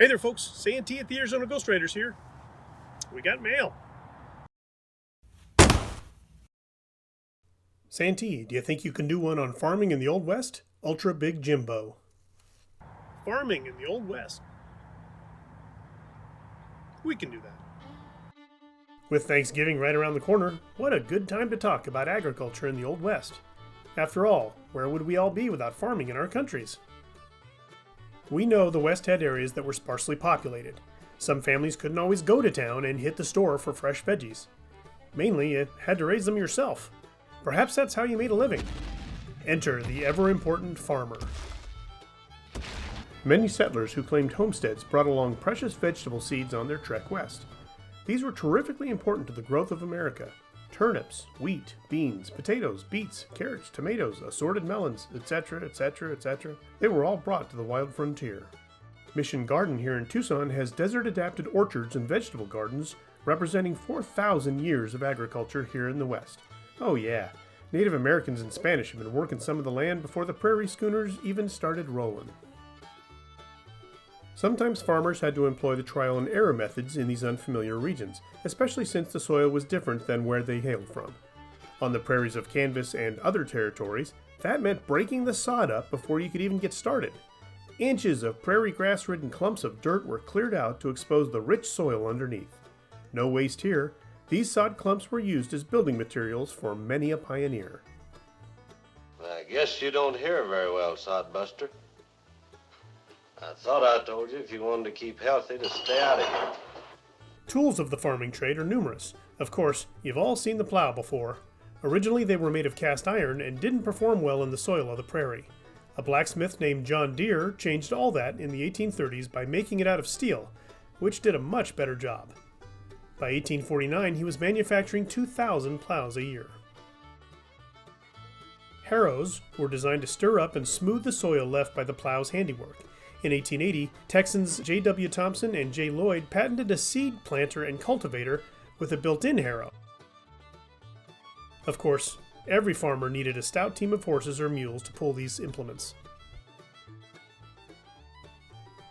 Hey there folks, Santee at the Arizona Ghostriders here. We got mail. Santee, do you think you can do one on farming in the Old West? Ultra Big Jimbo. Farming in the Old West. We can do that. With Thanksgiving right around the corner, what a good time to talk about agriculture in the Old West. After all, where would we all be without farming in our countries? We know the West had areas that were sparsely populated. Some families couldn't always go to town and hit the store for fresh veggies. Mainly, you had to raise them yourself. Perhaps that's how you made a living. Enter the ever-important farmer. Many settlers who claimed homesteads brought along precious vegetable seeds on their trek west. These were terrifically important to the growth of America. Turnips, wheat, beans, potatoes, beets, carrots, tomatoes, assorted melons, etc., etc., etc. They were all brought to the wild frontier. Mission Garden here in Tucson has desert-adapted orchards and vegetable gardens representing 4,000 years of agriculture here in the West. Oh yeah, Native Americans and Spanish have been working some of the land before the prairie schooners even started rolling. Sometimes farmers had to employ the trial and error methods in these unfamiliar regions, especially since the soil was different than where they hailed from. On the prairies of Canvas and other territories, that meant breaking the sod up before you could even get started. Inches of prairie grass-ridden clumps of dirt were cleared out to expose the rich soil underneath. No waste here. These sod clumps were used as building materials for many a pioneer. I guess you don't hear very well, Sodbuster. I thought I told you if you wanted to keep healthy to stay out of here. Tools of the farming trade are numerous. Of course, you've all seen the plow before. Originally they were made of cast iron and didn't perform well in the soil of the prairie. A blacksmith named John Deere changed all that in the 1830s by making it out of steel, which did a much better job. By 1849 he was manufacturing 2,000 plows a year. Harrows were designed to stir up and smooth the soil left by the plow's handiwork. In 1880, Texans J.W. Thompson and J. Lloyd patented a seed planter and cultivator with a built-in harrow. Of course, every farmer needed a stout team of horses or mules to pull these implements.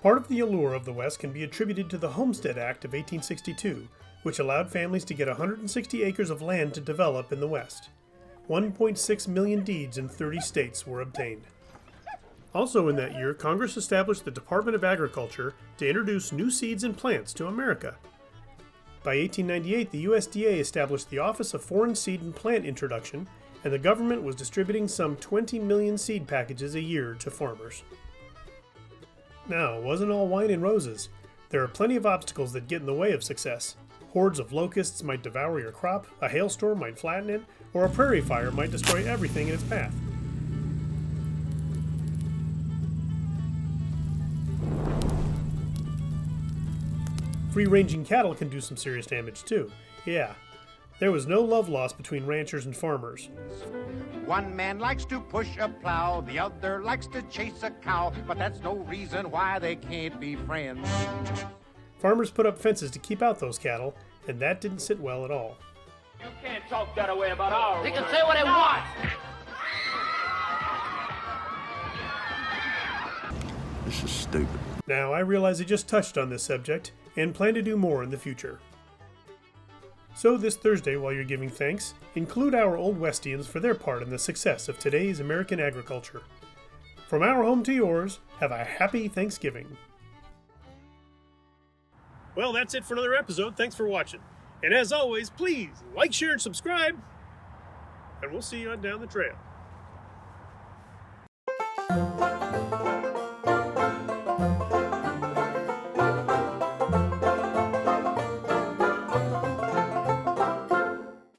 Part of the allure of the West can be attributed to the Homestead Act of 1862, which allowed families to get 160 acres of land to develop in the West. 1.6 million deeds in 30 states were obtained. Also in that year, Congress established the Department of Agriculture to introduce new seeds and plants to America. By 1898, the USDA established the Office of Foreign Seed and Plant Introduction, and the government was distributing some 20 million seed packages a year to farmers. Now, it wasn't all wine and roses. There are plenty of obstacles that get in the way of success. Hordes of locusts might devour your crop, a hailstorm might flatten it, or a prairie fire might destroy everything in its path. Free-ranging cattle can do some serious damage too. Yeah, there was no love lost between ranchers and farmers. One man likes to push a plow, the other likes to chase a cow, but that's no reason why they can't be friends. Farmers put up fences to keep out those cattle, and that didn't sit well at all. You can't talk that way about our They can say what they want. This is stupid. Now, I realize I just touched on this subject, and plan to do more in the future. So this Thursday, while you're giving thanks, include our Old Westians for their part in the success of today's American agriculture. From our home to yours, have a happy Thanksgiving. Well, that's it for another episode. Thanks for watching. And as always, please like, share, and subscribe. And we'll see you on down the trail.